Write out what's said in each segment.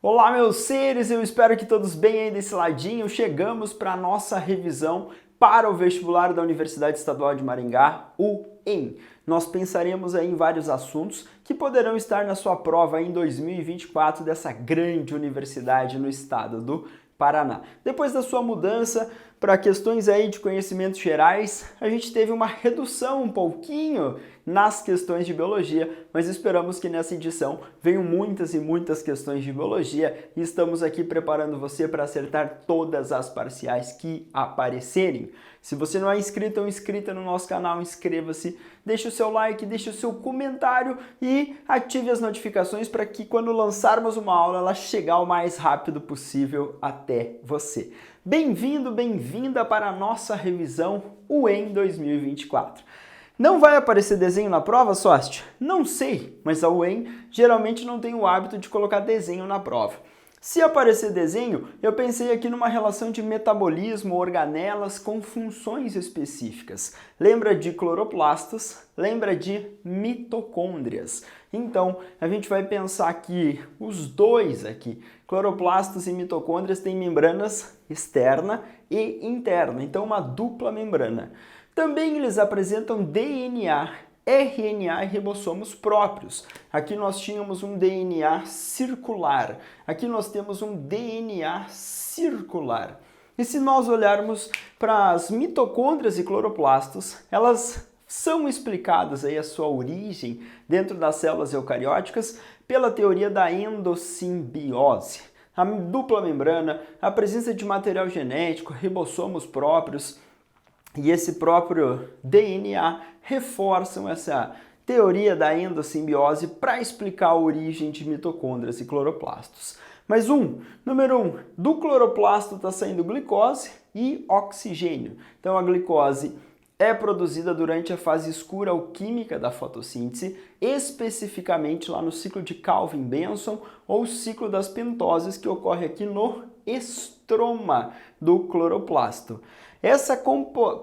Olá, meus seres, eu espero que todos bem aí desse ladinho. Chegamos para a nossa revisão para o vestibular da Universidade Estadual de Maringá, o EM. Nós pensaremos aí em vários assuntos que poderão estar na sua prova em 2024 dessa grande universidade no estado do Paraná. Depois da sua mudança para questões aí de conhecimentos gerais, a gente teve uma redução um pouquinho nas questões de biologia, mas esperamos que nessa edição venham muitas e muitas questões de biologia e estamos aqui preparando você para acertar todas as parciais que aparecerem. Se você não é inscrito ou inscrita no nosso canal, inscreva-se, deixe o seu like, deixe o seu comentário e ative as notificações para que quando lançarmos uma aula ela chegue o mais rápido possível até você. Bem-vindo, bem-vinda para a nossa revisão UEM 2024. Não vai aparecer desenho na prova, Sócio? Não sei, mas a UEM geralmente não tem o hábito de colocar desenho na prova. Se aparecer desenho, eu pensei aqui numa relação de metabolismo, organelas com funções específicas. Lembra de cloroplastos, lembra de mitocôndrias. Então, a gente vai pensar que os dois aqui, cloroplastos e mitocôndrias, têm membranas externa e interna, então uma dupla membrana. Também eles apresentam DNA, RNA e ribossomos próprios. Aqui nós tínhamos um DNA circular, aqui nós temos um DNA circular. E se nós olharmos para as mitocôndrias e cloroplastos, elas são explicadas aí a sua origem dentro das células eucarióticas pela teoria da endossimbiose. A dupla membrana, a presença de material genético, ribossomos próprios, e esse próprio DNA reforçam essa teoria da endossimbiose para explicar a origem de mitocôndrias e cloroplastos. Mas número 1, do cloroplasto está saindo glicose e oxigênio. Então a glicose é produzida durante a fase escura alquímica da fotossíntese, especificamente lá no ciclo de Calvin-Benson ou ciclo das pentoses que ocorre aqui no estroma do cloroplasto. Essa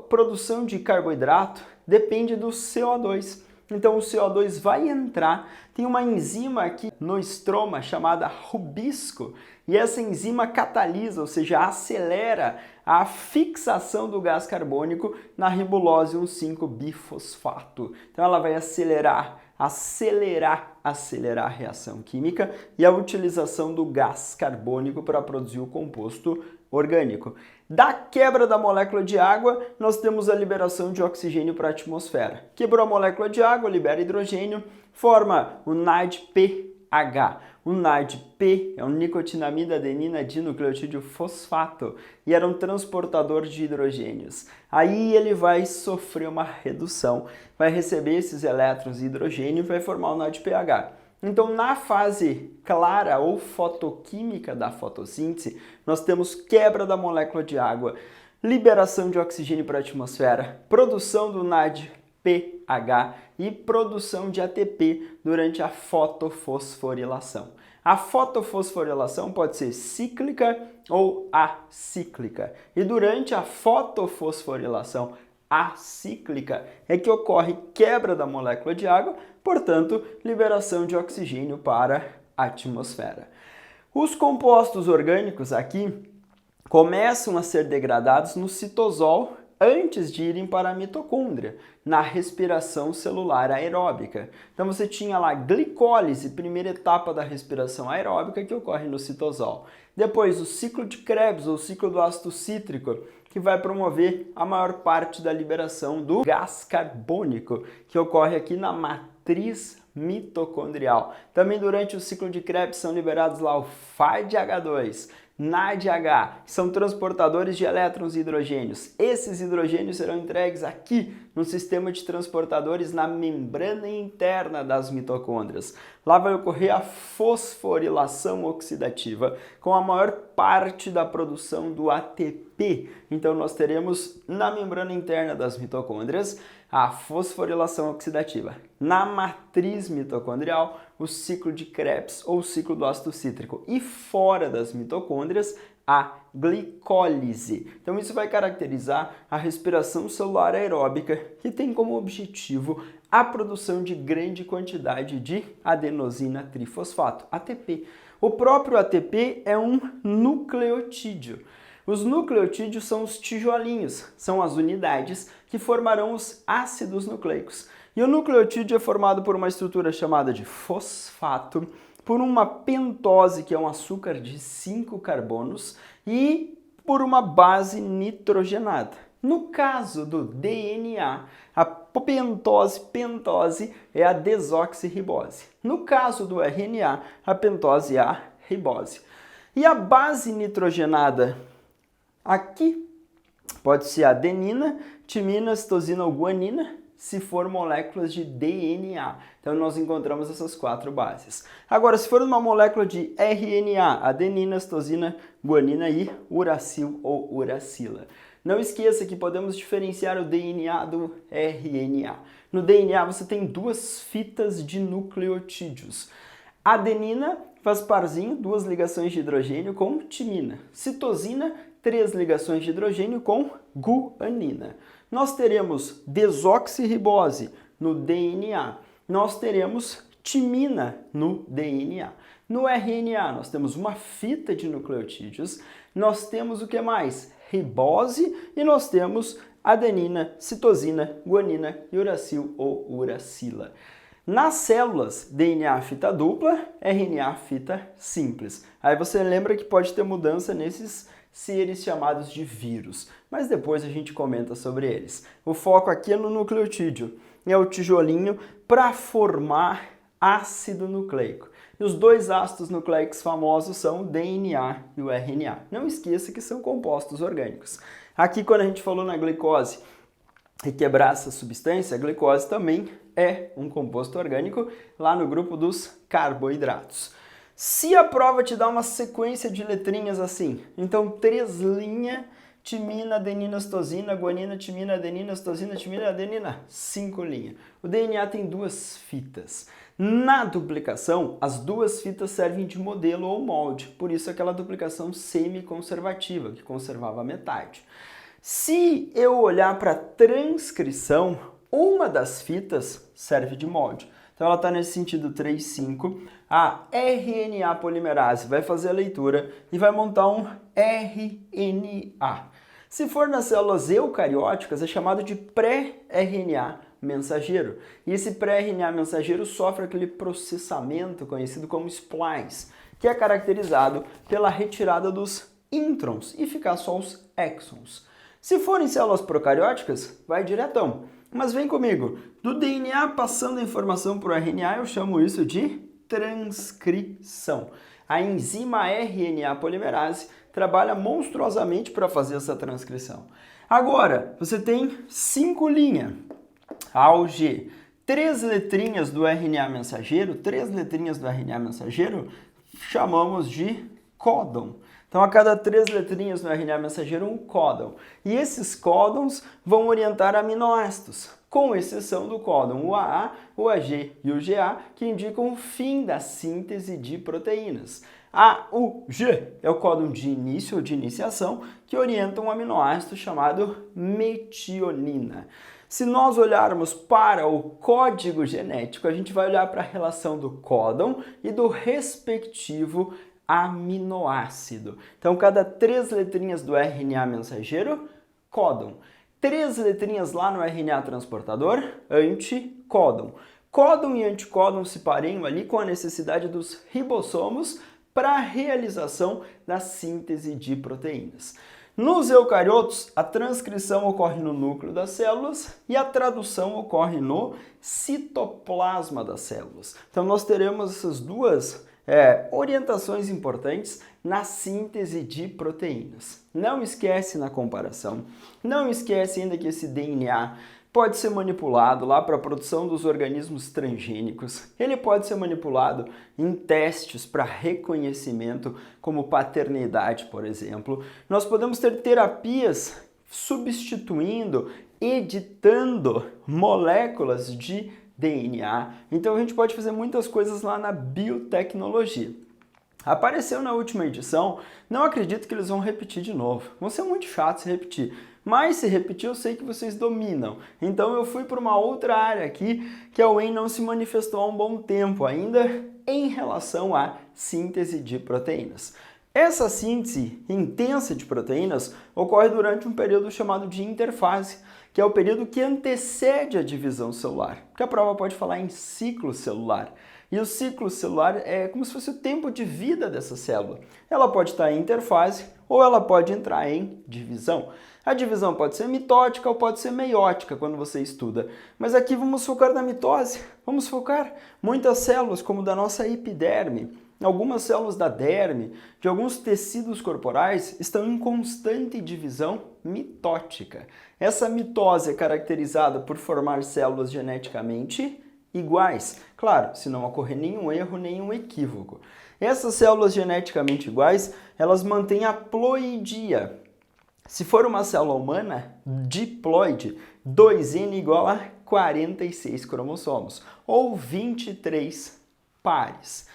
produção de carboidrato depende do CO2. Então o CO2 vai entrar, tem uma enzima aqui no estroma chamada rubisco, e essa enzima catalisa, ou seja, acelera a fixação do gás carbônico na ribulose 1,5-bifosfato. Então ela vai acelerar a reação química e a utilização do gás carbônico para produzir o composto orgânico. Da quebra da molécula de água, nós temos a liberação de oxigênio para a atmosfera. Quebrou a molécula de água, libera hidrogênio, forma o NADPH. O NADP é um nicotinamida adenina dinucleotídeo fosfato e era um transportador de hidrogênios. Aí ele vai sofrer uma redução, vai receber esses elétrons de hidrogênio e vai formar o NADPH. Então, na fase clara ou fotoquímica da fotossíntese, nós temos quebra da molécula de água, liberação de oxigênio para a atmosfera, produção do NADPH e produção de ATP durante a fotofosforilação. A fotofosforilação pode ser cíclica ou acíclica. E durante a fotofosforilação acíclica é que ocorre quebra da molécula de água, portanto, liberação de oxigênio para a atmosfera. Os compostos orgânicos aqui começam a ser degradados no citosol antes de irem para a mitocôndria, na respiração celular aeróbica. Então você tinha lá glicólise, primeira etapa da respiração aeróbica que ocorre no citosol. Depois o ciclo de Krebs, ou ciclo do ácido cítrico, que vai promover a maior parte da liberação do gás carbônico, que ocorre aqui na matriz mitocondrial. Também durante o ciclo de Krebs são liberados lá o FADH2, NADH, que são transportadores de elétrons e hidrogênios. Esses hidrogênios serão entregues aqui no sistema de transportadores na membrana interna das mitocôndrias. Lá vai ocorrer a fosforilação oxidativa, com a maior parte da produção do ATP. Então nós teremos na membrana interna das mitocôndrias a fosforilação oxidativa. Na matriz mitocondrial, o ciclo de Krebs ou ciclo do ácido cítrico. E fora das mitocôndrias, a glicólise. Então isso vai caracterizar a respiração celular aeróbica, que tem como objetivo a produção de grande quantidade de adenosina trifosfato, ATP. O próprio ATP é um nucleotídeo. Os nucleotídeos são os tijolinhos, são as unidades que formarão os ácidos nucleicos. E o nucleotídeo é formado por uma estrutura chamada de fosfato, por uma pentose, que é um açúcar de 5 carbonos, e por uma base nitrogenada. No caso do DNA, a pentose é a desoxirribose. No caso do RNA, a pentose é a ribose. E a base nitrogenada aqui pode ser adenina, timina, citosina ou guanina, se for moléculas de DNA. Então nós encontramos essas 4 bases. Agora, se for uma molécula de RNA, adenina, citosina, guanina e uracil ou uracila. Não esqueça que podemos diferenciar o DNA do RNA. No DNA você tem 2 fitas de nucleotídeos. Adenina faz parzinho, 2 ligações de hidrogênio com timina. Citosina, 3 ligações de hidrogênio com guanina. Nós teremos desoxirribose no DNA. Nós teremos timina no DNA. No RNA nós temos uma fita de nucleotídeos. Nós temos o que mais? Ribose e nós temos adenina, citosina, guanina e uracil ou uracila. Nas células, DNA fita dupla, RNA fita simples. Aí você lembra que pode ter mudança nesses seres chamados de vírus, mas depois a gente comenta sobre eles. O foco aqui é no nucleotídeo, é o tijolinho para formar ácido nucleico. E os 2 ácidos nucleicos famosos são o DNA e o RNA. Não esqueça que são compostos orgânicos. Aqui, quando a gente falou na glicose e quebrar essa substância, a glicose também é um composto orgânico lá no grupo dos carboidratos. Se a prova te dá uma sequência de letrinhas assim, então 3 linhas, timina, adenina, citosina, guanina, timina, adenina, citosina, timina, adenina, 5 linhas. O DNA tem 2 fitas. Na duplicação, as 2 fitas servem de modelo ou molde, por isso aquela duplicação semi-conservativa, que conservava metade. Se eu olhar para a transcrição, uma das fitas serve de molde. Então ela está nesse sentido 3, 5. A RNA polimerase vai fazer a leitura e vai montar um RNA. Se for nas células eucarióticas, é chamado de pré-RNA mensageiro. E esse pré-RNA mensageiro sofre aquele processamento conhecido como splice, que é caracterizado pela retirada dos introns e ficar só os exons. Se forem células procarióticas, vai diretão. Mas vem comigo, do DNA passando a informação para o RNA, eu chamo isso de transcrição. A enzima RNA polimerase trabalha monstruosamente para fazer essa transcrição. Agora, você tem 5 linhas. A ou G, 3 letrinhas do RNA mensageiro, 3 letrinhas do RNA mensageiro, chamamos de códon. Então, a cada 3 letrinhas no RNA mensageiro, um códon. E esses códons vão orientar aminoácidos, com exceção do códon UAA, o AG e o GA, que indicam o fim da síntese de proteínas. A, U, G é o códon de início ou de iniciação, que orienta um aminoácido chamado metionina. Se nós olharmos para o código genético, a gente vai olhar para a relação do códon e do respectivo aminoácido. Então, cada 3 letrinhas do RNA mensageiro, códon. 3 letrinhas lá no RNA transportador, anticódon. Códon e anticódon se pareiam ali com a necessidade dos ribossomos para a realização da síntese de proteínas. Nos eucariotos, a transcrição ocorre no núcleo das células e a tradução ocorre no citoplasma das células. Então, nós teremos essas 2 orientações importantes na síntese de proteínas. Não esquece na comparação, não esquece ainda que esse DNA pode ser manipulado lá para a produção dos organismos transgênicos. Ele pode ser manipulado em testes para reconhecimento, como paternidade, por exemplo. Nós podemos ter terapias substituindo, editando moléculas de DNA. Então a gente pode fazer muitas coisas lá na biotecnologia. Apareceu na última edição, não acredito que eles vão repetir de novo. Vão ser muito chato se repetir. Mas se repetir, eu sei que vocês dominam. Então eu fui para uma outra área aqui que a whey não se manifestou há um bom tempo ainda em relação à síntese de proteínas. Essa síntese intensa de proteínas ocorre durante um período chamado de interfase, que é o período que antecede a divisão celular, que a prova pode falar em ciclo celular. E o ciclo celular é como se fosse o tempo de vida dessa célula. Ela pode estar em interfase ou ela pode entrar em divisão. A divisão pode ser mitótica ou pode ser meiótica quando você estuda. Mas aqui vamos focar na mitose. Vamos focar muitas células, como da nossa epiderme, algumas células da derme, de alguns tecidos corporais, estão em constante divisão mitótica. Essa mitose é caracterizada por formar células geneticamente iguais. Claro, se não ocorrer nenhum erro, nenhum equívoco. Essas células geneticamente iguais, elas mantêm a ploidia. Se for uma célula humana, diploide, 2N igual a 46 cromossomos, ou 23 pares.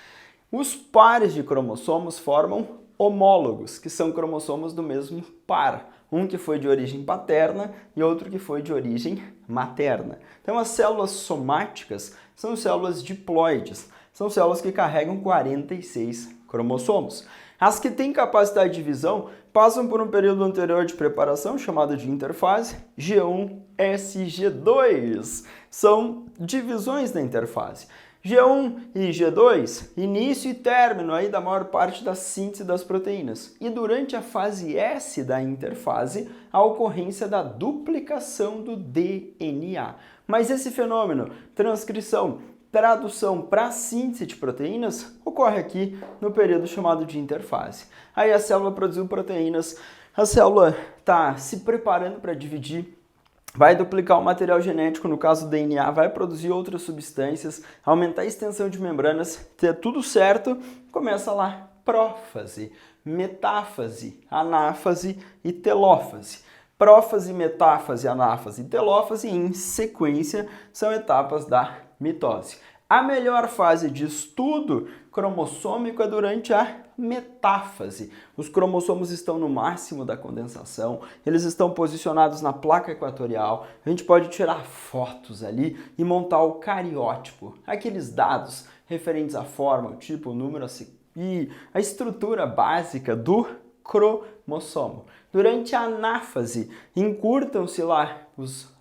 Os pares de cromossomos formam homólogos, que são cromossomos do mesmo par. Um que foi de origem paterna e outro que foi de origem materna. Então as células somáticas são células diploides, são células que carregam 46 cromossomos. As que têm capacidade de divisão passam por um período anterior de preparação, chamado de interfase, G1, S e G2. São divisões da interfase. G1 e G2, início e término aí da maior parte da síntese das proteínas. E durante a fase S da interfase, a ocorrência da duplicação do DNA. Mas esse fenômeno, transcrição, tradução para síntese de proteínas, ocorre aqui no período chamado de interfase. Aí a célula produziu proteínas, a célula está se preparando para dividir, vai duplicar o material genético, no caso do DNA, vai produzir outras substâncias, aumentar a extensão de membranas, ter tudo certo, começa lá prófase, metáfase, anáfase e telófase. Prófase, metáfase, anáfase e telófase, em sequência, são etapas da mitose. A melhor fase de estudo cromossômico é durante a metáfase. Os cromossomos estão no máximo da condensação, eles estão posicionados na placa equatorial, a gente pode tirar fotos ali e montar o cariótipo, aqueles dados referentes à forma, o tipo, o número e a estrutura básica do cromossomo. Durante a anáfase, encurtam-se lá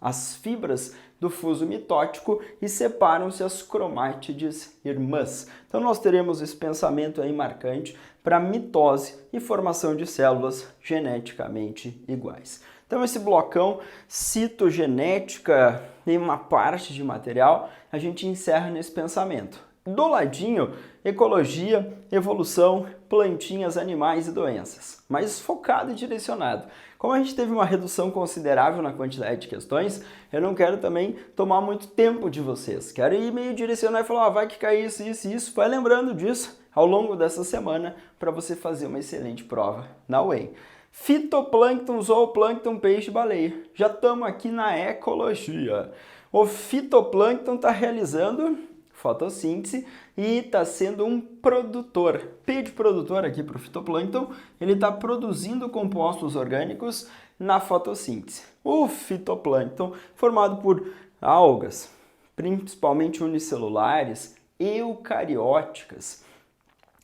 as fibras do fuso mitótico e separam-se as cromátides irmãs. Então nós teremos esse pensamento aí marcante para mitose e formação de células geneticamente iguais. Então esse blocão citogenética em uma parte de material, a gente encerra nesse pensamento. Do ladinho, ecologia, evolução, plantinhas, animais e doenças, mas focado e direcionado. Como a gente teve uma redução considerável na quantidade de questões, eu não quero também tomar muito tempo de vocês. Quero ir meio direcionar e falar, vai que cai isso, isso e isso. Vai lembrando disso ao longo dessa semana para você fazer uma excelente prova na whey. Fitoplâncton, zooplâncton, peixe, baleia. Já estamos aqui na ecologia. O fitoplâncton está realizando fotossíntese e está sendo um produtor. P de produtor aqui para o fitoplâncton, ele está produzindo compostos orgânicos na fotossíntese. O fitoplâncton, formado por algas, principalmente unicelulares, eucarióticas.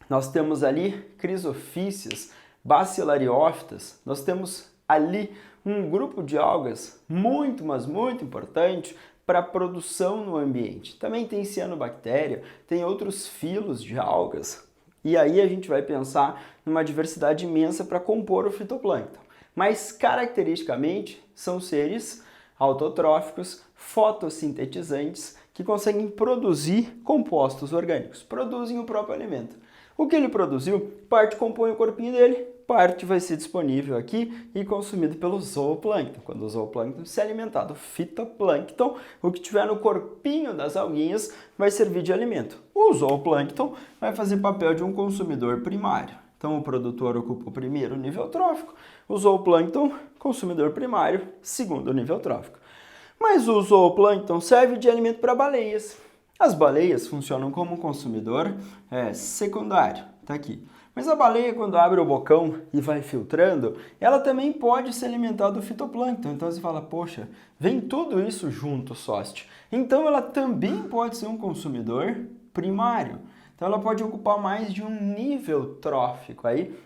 Nós temos ali crisofícias, bacilariófitas, nós temos ali um grupo de algas muito, mas muito importante para a produção no ambiente. Também tem cianobactéria, tem outros filos de algas, e aí a gente vai pensar numa diversidade imensa para compor o fitoplâncton. Mas caracteristicamente são seres autotróficos, fotossintetizantes, que conseguem produzir compostos orgânicos, produzem o próprio alimento. O que ele produziu, parte compõe o corpinho dele, parte vai ser disponível aqui e consumido pelo zooplâncton. Quando o zooplâncton se alimentar do fitoplâncton, o que tiver no corpinho das alguinhas vai servir de alimento. O zooplâncton vai fazer papel de um consumidor primário. Então o produtor ocupa o primeiro nível trófico, o zooplâncton, consumidor primário, segundo nível trófico. Mas o zooplâncton serve de alimento para baleias. As baleias funcionam como consumidor secundário. tá aqui. Mas a baleia, quando abre o bocão e vai filtrando, ela também pode se alimentar do fitoplâncton. Então você fala, poxa, vem tudo isso junto, sócio. Então ela também pode ser um consumidor primário. Então ela pode ocupar mais de um nível trófico aí,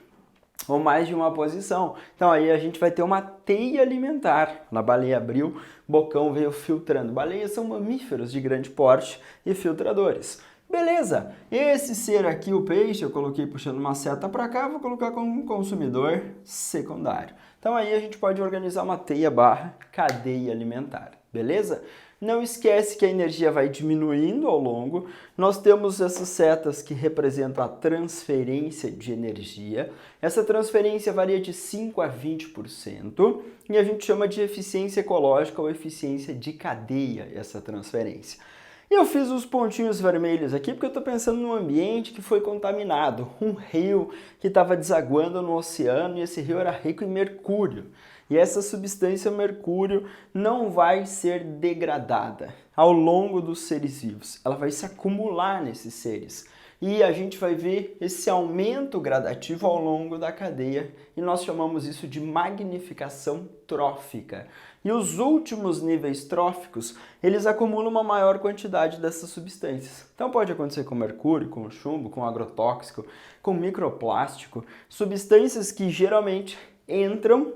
ou mais de uma posição. Então aí a gente vai ter uma teia alimentar. A baleia abriu, bocão veio filtrando. Baleias são mamíferos de grande porte e filtradores. Beleza, esse ser aqui, o peixe, eu coloquei puxando uma seta para cá, vou colocar como um consumidor secundário. Então aí a gente pode organizar uma teia barra cadeia alimentar, beleza? Não esquece que a energia vai diminuindo ao longo. Nós temos essas setas que representam a transferência de energia. Essa transferência varia de 5 a 20% e a gente chama de eficiência ecológica ou eficiência de cadeia essa transferência. E eu fiz os pontinhos vermelhos aqui porque eu estou pensando num ambiente que foi contaminado, um rio que estava desaguando no oceano e esse rio era rico em mercúrio. E essa substância mercúrio não vai ser degradada ao longo dos seres vivos, ela vai se acumular nesses seres. E a gente vai ver esse aumento gradativo ao longo da cadeia e nós chamamos isso de magnificação trófica. E os últimos níveis tróficos, eles acumulam uma maior quantidade dessas substâncias. Então pode acontecer com mercúrio, com chumbo, com agrotóxico, com microplástico, substâncias que geralmente entram,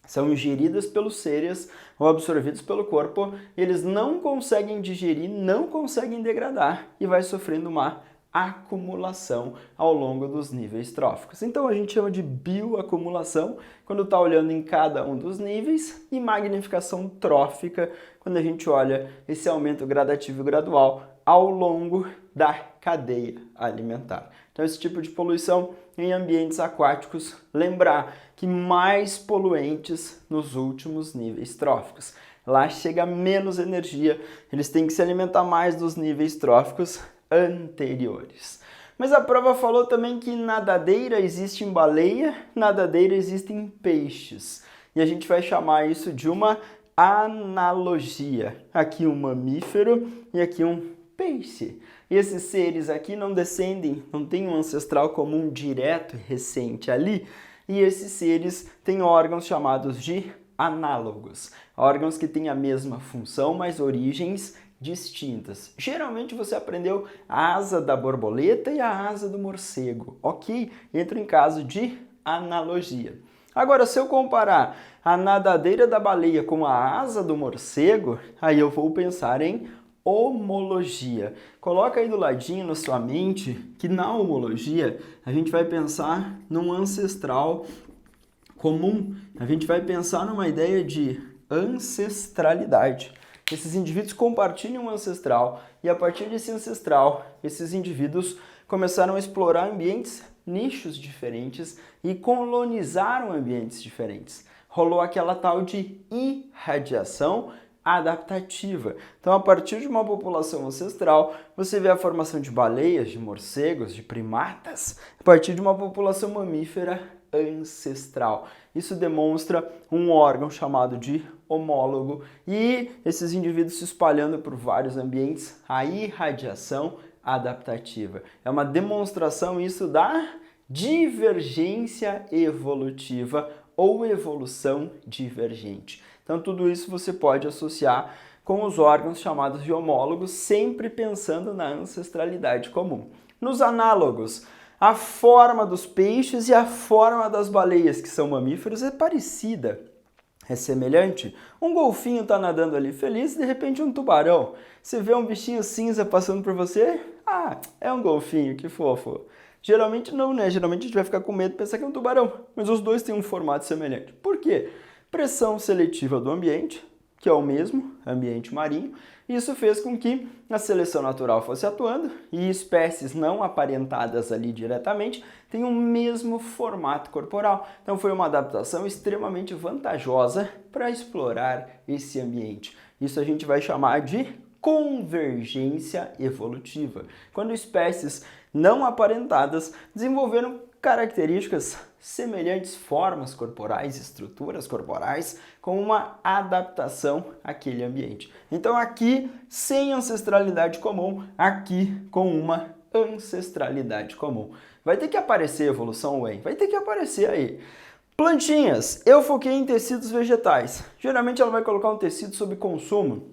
são ingeridas pelos seres ou absorvidos pelo corpo, eles não conseguem digerir, não conseguem degradar e vai sofrendo uma acumulação ao longo dos níveis tróficos. Então a gente chama de bioacumulação quando está olhando em cada um dos níveis e magnificação trófica quando a gente olha esse aumento gradativo e gradual ao longo da cadeia alimentar. Então esse tipo de poluição em ambientes aquáticos, lembrar que mais poluentes nos últimos níveis tróficos. Lá chega menos energia, eles têm que se alimentar mais dos níveis tróficos anteriores. Mas a prova falou também que nadadeira existe em baleia, nadadeira existe em peixes. E a gente vai chamar isso de uma analogia. Aqui um mamífero e aqui um peixe. E esses seres aqui não descendem, não têm um ancestral comum direto e recente ali. E esses seres têm órgãos chamados de análogos. Órgãos que têm a mesma função, mas origens distintas. Geralmente você aprendeu a asa da borboleta e a asa do morcego, ok? Entra em caso de analogia. Agora, se eu comparar a nadadeira da baleia com a asa do morcego, aí eu vou pensar em homologia. Coloca aí do ladinho na sua mente que na homologia a gente vai pensar num ancestral comum, a gente vai pensar numa ideia de ancestralidade. Esses indivíduos compartilham um ancestral e a partir desse ancestral, esses indivíduos começaram a explorar ambientes, nichos diferentes e colonizaram ambientes diferentes. Rolou aquela tal de irradiação adaptativa. Então, a partir de uma população ancestral, você vê a formação de baleias, de morcegos, de primatas, a partir de uma população mamífera ancestral. Isso demonstra um órgão chamado de homólogo e esses indivíduos se espalhando por vários ambientes, a irradiação adaptativa. É uma demonstração isso da divergência evolutiva ou evolução divergente. Então tudo isso você pode associar com os órgãos chamados de homólogos, sempre pensando na ancestralidade comum. Nos análogos, a forma dos peixes e a forma das baleias, que são mamíferos, é parecida, é semelhante. Um golfinho está nadando ali feliz e de repente um tubarão. Você vê um bichinho cinza passando por você? Ah, é um golfinho, que fofo. Geralmente não, né? Geralmente a gente vai ficar com medo de pensar que é um tubarão, mas os dois têm um formato semelhante. Por quê? Pressão seletiva do ambiente, que é o mesmo, ambiente marinho. Isso fez com que a seleção natural fosse atuando e espécies não aparentadas ali diretamente tenham o mesmo formato corporal. Então foi uma adaptação extremamente vantajosa para explorar esse ambiente. Isso a gente vai chamar de convergência evolutiva, quando espécies não aparentadas desenvolveram características semelhantes, formas corporais, estruturas corporais, com uma adaptação àquele ambiente. Então aqui, sem ancestralidade comum, aqui com uma ancestralidade comum. Vai ter que aparecer evolução whey, vai ter que aparecer aí. Plantinhas, eu foquei em tecidos vegetais. Geralmente ela vai colocar um tecido sob consumo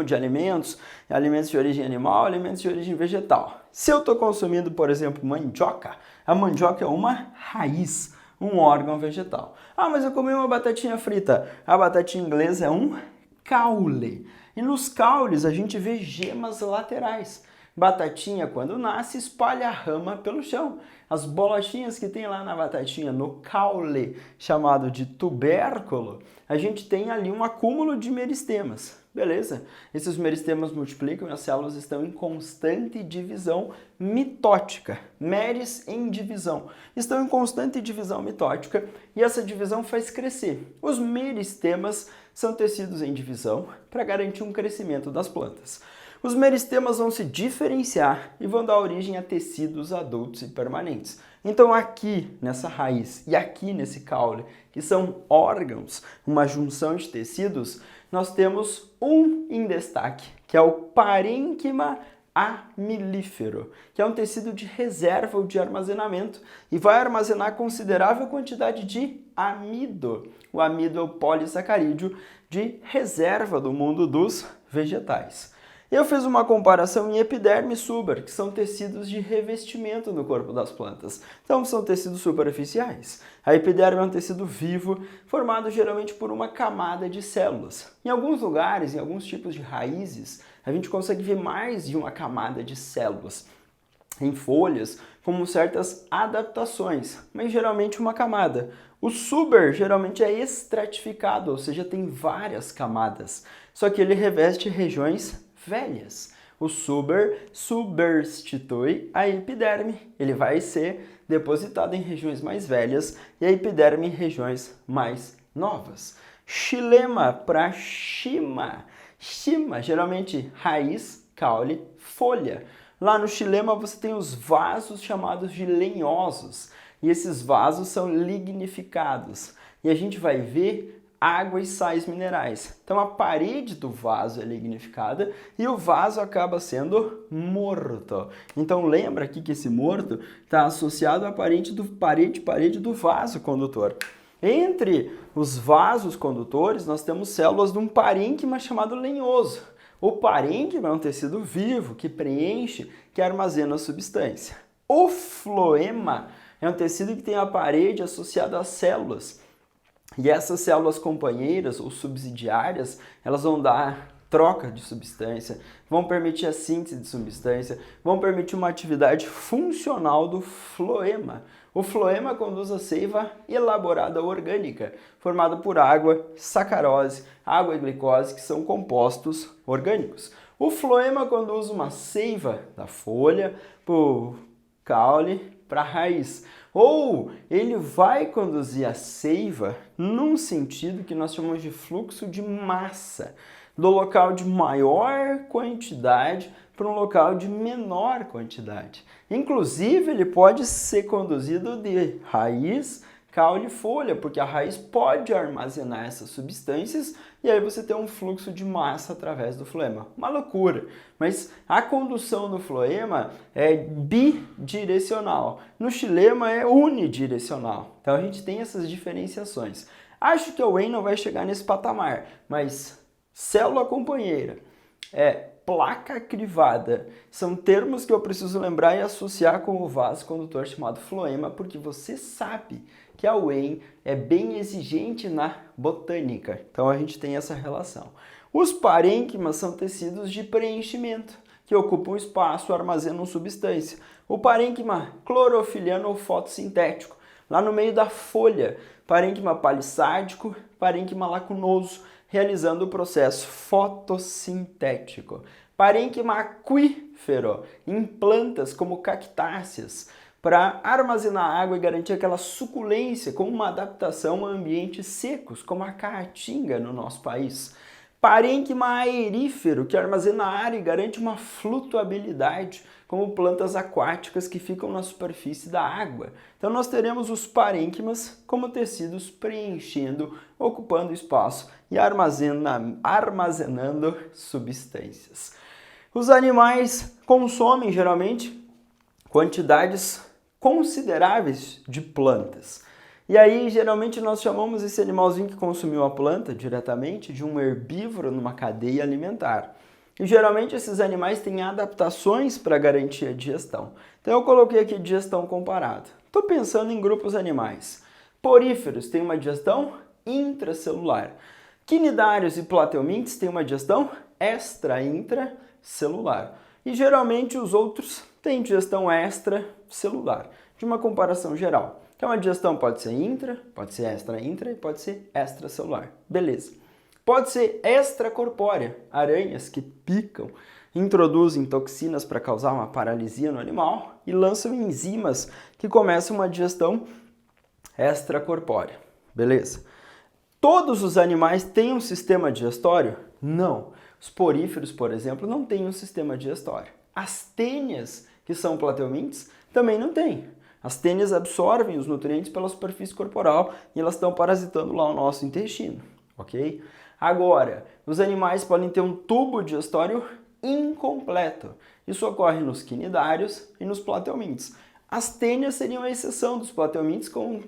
de alimentos, alimentos de origem animal, alimentos de origem vegetal. Se eu estou consumindo, por exemplo, mandioca, a mandioca é uma raiz, um órgão vegetal. Ah, mas eu comi uma batatinha frita. A batatinha inglesa é um caule. E nos caules a gente vê gemas laterais. Batatinha, quando nasce, espalha a rama pelo chão. As bolachinhas que tem lá na batatinha, no caule, chamado de tubérculo, a gente tem ali um acúmulo de meristemas. Beleza? Esses meristemas multiplicam e as células estão em constante divisão mitótica. Meres em divisão. Estão em constante divisão mitótica e essa divisão faz crescer. Os meristemas são tecidos em divisão para garantir um crescimento das plantas. Os meristemas vão se diferenciar e vão dar origem a tecidos adultos e permanentes. Então aqui nessa raiz e aqui nesse caule, que são órgãos, uma junção de tecidos, nós temos um em destaque, que é o parênquima amilífero, que é um tecido de reserva ou de armazenamento e vai armazenar considerável quantidade de amido. O amido é o polissacarídeo de reserva do mundo dos vegetais. Eu fiz uma comparação em epiderme e suber, que são tecidos de revestimento no corpo das plantas. Então, são tecidos superficiais. A epiderme é um tecido vivo, formado geralmente por uma camada de células. Em alguns lugares, em alguns tipos de raízes, a gente consegue ver mais de uma camada de células. Em folhas, como certas adaptações, mas geralmente uma camada. O suber geralmente é estratificado, ou seja, tem várias camadas, só que ele reveste regiões velhas. O suber substitui a epiderme, ele vai ser depositado em regiões mais velhas e a epiderme em regiões mais novas. Xilema para shima. Shima, geralmente raiz, caule, folha. Lá no xilema você tem os vasos chamados de lenhosos e esses vasos são lignificados. E a gente vai ver água e sais minerais. Então a parede do vaso é lignificada e o vaso acaba sendo morto. Então lembra aqui que esse morto está associado à parede do vaso condutor. Entre os vasos condutores nós temos células de um parênquima chamado lenhoso. O parênquima é um tecido vivo que preenche, que armazena a substância. O floema é um tecido que tem a parede associada às células. E essas células companheiras ou subsidiárias, elas vão dar troca de substância, vão permitir a síntese de substância, vão permitir uma atividade funcional do floema. O floema conduz a seiva elaborada orgânica, formada por água, sacarose, água e glicose, que são compostos orgânicos. O floema conduz uma seiva da folha para o caule, para a raiz. Ou ele vai conduzir a seiva num sentido que nós chamamos de fluxo de massa, do local de maior quantidade para um local de menor quantidade. Inclusive, ele pode ser conduzido de raiz, caule e folha, porque a raiz pode armazenar essas substâncias e aí você tem um fluxo de massa através do floema. Uma loucura, mas a condução do floema é bidirecional. No xilema é unidirecional. Então a gente tem essas diferenciações. Acho que o whey não vai chegar nesse patamar, mas célula companheira, placa crivada, são termos que eu preciso lembrar e associar com o vaso condutor chamado floema, porque você sabe que a whey é bem exigente na botânica. Então a gente tem essa relação. Os parênquimas são tecidos de preenchimento, que ocupam espaço, armazenam substância. O parênquima clorofiliano ou fotossintético, lá no meio da folha, parênquima palissádico, parênquima lacunoso, realizando o processo fotossintético. Parênquima aquífero, em plantas como cactáceas, para armazenar água e garantir aquela suculência com uma adaptação a ambientes secos, como a caatinga no nosso país. Parênquima aerífero, que armazena ar e garante uma flutuabilidade, como plantas aquáticas que ficam na superfície da água. Então nós teremos os parênquimas como tecidos preenchendo, ocupando espaço e armazenando substâncias. Os animais consomem geralmente quantidades consideráveis de plantas. E aí, geralmente, nós chamamos esse animalzinho que consumiu a planta diretamente de um herbívoro numa cadeia alimentar. E geralmente esses animais têm adaptações para garantir a digestão. Então eu coloquei aqui digestão comparada. Estou pensando em grupos animais. Poríferos têm uma digestão intracelular. Quinidários e plateumintes têm uma digestão extra-intracelular. E geralmente os outros têm digestão extracelular, de uma comparação geral. Então a digestão pode ser intra, pode ser extra-intra e pode ser extracelular. Beleza. Pode ser extracorpórea, aranhas que picam, introduzem toxinas para causar uma paralisia no animal e lançam enzimas que começam uma digestão extracorpórea. Beleza? Todos os animais têm um sistema digestório? Não. Os poríferos, por exemplo, não têm um sistema digestório. As tênias, que são plateumintes, também não têm. As tênias absorvem os nutrientes pela superfície corporal e elas estão parasitando lá o nosso intestino, ok? Agora, os animais podem ter um tubo digestório incompleto. Isso ocorre nos quinidários e nos plateumintes. As tênias seriam a exceção dos plateumintes com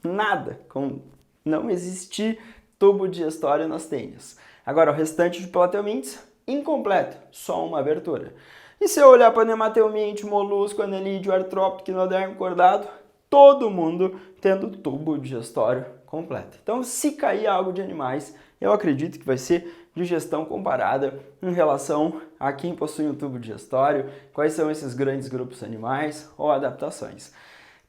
nada, com não existir tubo digestório nas tênias. Agora, o restante de plateumintes, incompleto, só uma abertura. E se eu olhar para nematelminte, molusco, anelídeo, artrópode, quinoderme, cordado, todo mundo tendo tubo digestório completo. Então, se cair algo de animais, eu acredito que vai ser digestão comparada em relação a quem possui um tubo digestório, quais são esses grandes grupos animais ou adaptações.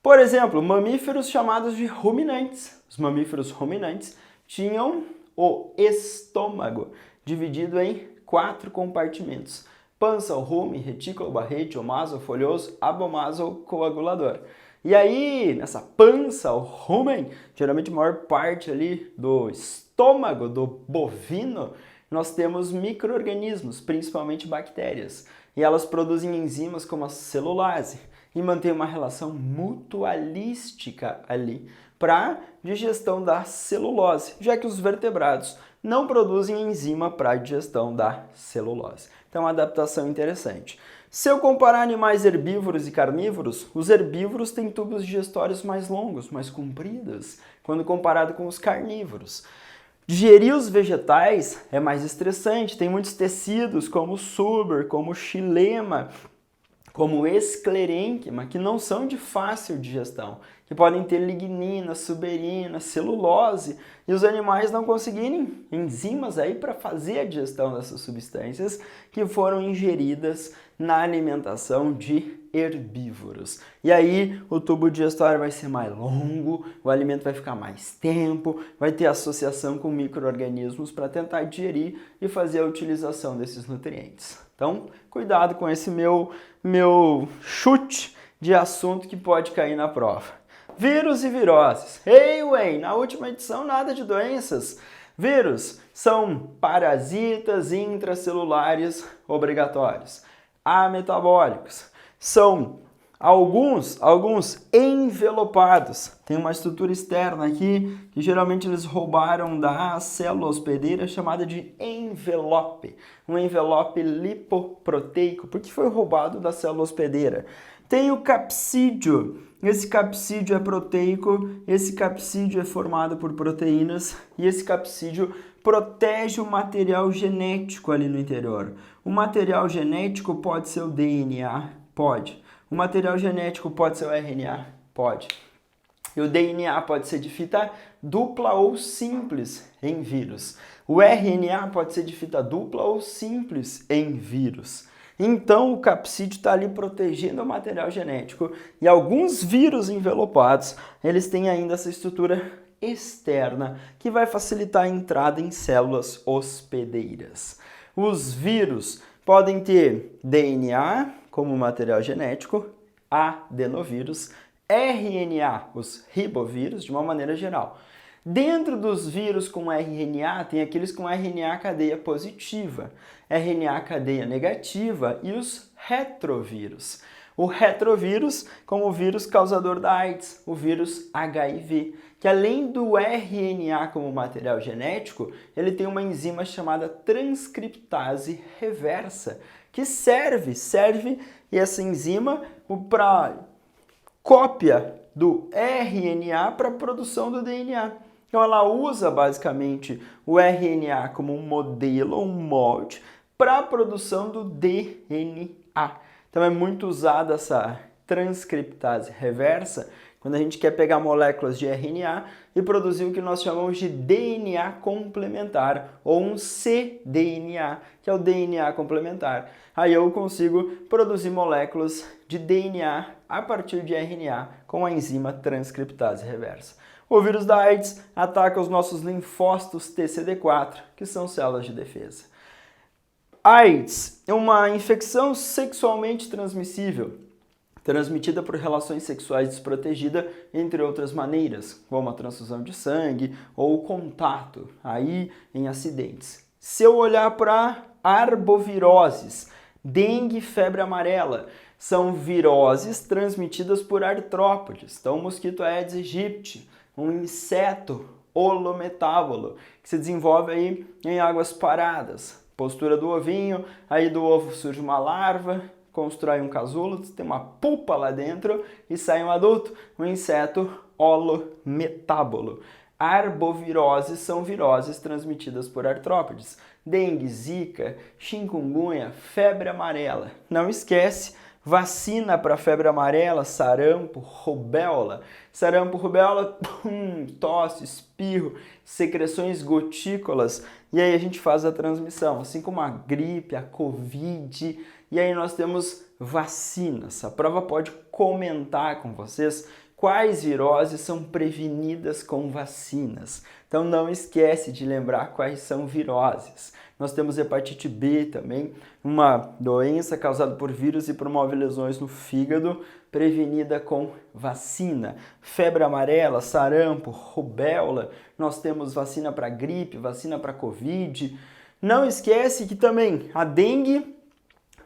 Por exemplo, mamíferos chamados de ruminantes. Os mamíferos ruminantes tinham o estômago dividido em 4 compartimentos: pança, rumen, retículo, barrete, omaso, folhoso, abomaso, coagulador. E aí, nessa pança, o rumen, geralmente a maior parte ali do estômago do bovino, nós temos micro-organismos, principalmente bactérias. E elas produzem enzimas como a celulase e mantêm uma relação mutualística ali para digestão da celulose, já que os vertebrados não produzem enzima para digestão da celulose. Então, uma adaptação interessante. Se eu comparar animais herbívoros e carnívoros, os herbívoros têm tubos digestórios mais longos, mais compridos, quando comparado com os carnívoros. Digerir os vegetais é mais estressante, tem muitos tecidos como o suber, como o xilema, como o esclerênquima, que não são de fácil digestão, que podem ter lignina, suberina, celulose, e os animais não conseguirem enzimas aí para fazer a digestão dessas substâncias que foram ingeridas na alimentação de herbívoros. E aí o tubo digestório vai ser mais longo, o alimento vai ficar mais tempo, vai ter associação com micro-organismos para tentar digerir e fazer a utilização desses nutrientes. Então, cuidado com esse meu chute de assunto que pode cair na prova. Vírus e viroses. Hey, Wayne, na última edição nada de doenças. Vírus são parasitas intracelulares obrigatórios. Ametabólicos são alguns envelopados. Tem uma estrutura externa aqui que geralmente eles roubaram da célula hospedeira chamada de envelope. Um envelope lipoproteico, porque foi roubado da célula hospedeira. Tem o capsídio. Esse capsídio é proteico, esse capsídio é formado por proteínas e esse capsídio protege o material genético ali no interior. O material genético pode ser o DNA? Pode. O material genético pode ser o RNA? Pode. E o DNA pode ser de fita dupla ou simples em vírus. O RNA pode ser de fita dupla ou simples em vírus. Então, o capsídeo está ali protegendo o material genético e alguns vírus envelopados, eles têm ainda essa estrutura externa que vai facilitar a entrada em células hospedeiras. Os vírus podem ter DNA como material genético, adenovírus, RNA, os ribovírus, de uma maneira geral. Dentro dos vírus com RNA, tem aqueles com RNA cadeia positiva, RNA cadeia negativa e os retrovírus. O retrovírus como o vírus causador da AIDS, o vírus HIV, que além do RNA como material genético, ele tem uma enzima chamada transcriptase reversa, que serve e essa enzima para cópia do RNA para a produção do DNA. Então ela usa basicamente o RNA como um modelo, um molde, para a produção do DNA. Então é muito usada essa transcriptase reversa quando a gente quer pegar moléculas de RNA e produzir o que nós chamamos de DNA complementar, ou um cDNA, que é o DNA complementar. Aí eu consigo produzir moléculas de DNA a partir de RNA com a enzima transcriptase reversa. O vírus da AIDS ataca os nossos linfócitos TCD4, que são células de defesa. AIDS é uma infecção sexualmente transmissível, transmitida por relações sexuais desprotegidas, entre outras maneiras, como a transfusão de sangue ou o contato, aí em acidentes. Se eu olhar para arboviroses, dengue e febre amarela, são viroses transmitidas por artrópodes. Então, o mosquito Aedes aegypti, um inseto holometábulo, que se desenvolve aí em águas paradas. Postura do ovinho, aí do ovo surge uma larva, constrói um casulo, tem uma pupa lá dentro e sai um adulto, um inseto holometábulo. Arboviroses são viroses transmitidas por artrópodes. Dengue, zika, chikungunya, febre amarela. Não esquece, vacina para febre amarela, sarampo, rubéola. Sarampo, rubéola, tosse, espirro, secreções gotículas. E aí a gente faz a transmissão, assim como a gripe, a Covid. E aí nós temos vacinas. A prova pode comentar com vocês quais viroses são prevenidas com vacinas. Então não esquece de lembrar quais são viroses. Nós temos hepatite B também, uma doença causada por vírus e promove lesões no fígado, prevenida com vacina. Febre amarela, sarampo, rubéola, nós temos vacina para gripe, vacina para Covid. Não esquece que também a dengue,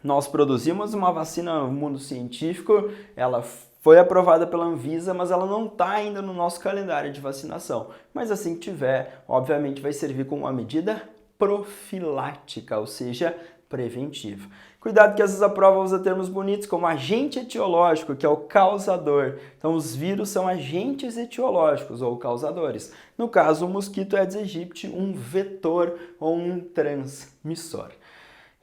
nós produzimos uma vacina no mundo científico, ela foi aprovada pela Anvisa, mas ela não está ainda no nosso calendário de vacinação. Mas assim que tiver, obviamente vai servir como uma medida profilática, ou seja, preventiva. Cuidado que às vezes a prova usa termos bonitos como agente etiológico, que é o causador. Então os vírus são agentes etiológicos ou causadores. No caso, o mosquito Aedes aegypti, um vetor ou um transmissor.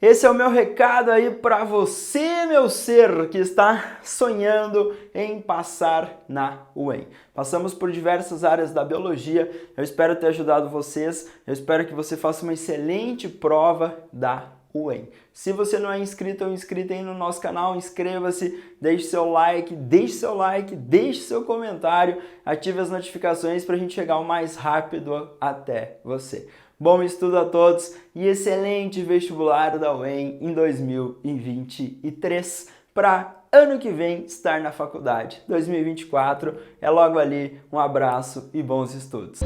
Esse é o meu recado aí para você, meu ser, que está sonhando em passar na UEM. Passamos por diversas áreas da biologia, eu espero ter ajudado vocês, eu espero que você faça uma excelente prova da UEM. Se você não é inscrito ou inscrita aí no nosso canal, inscreva-se, deixe seu like, deixe seu comentário, ative as notificações para a gente chegar o mais rápido até você. Bom estudo a todos e excelente vestibular da UEM em 2023 para ano que vem estar na faculdade. 2024 é logo ali. Um abraço e bons estudos.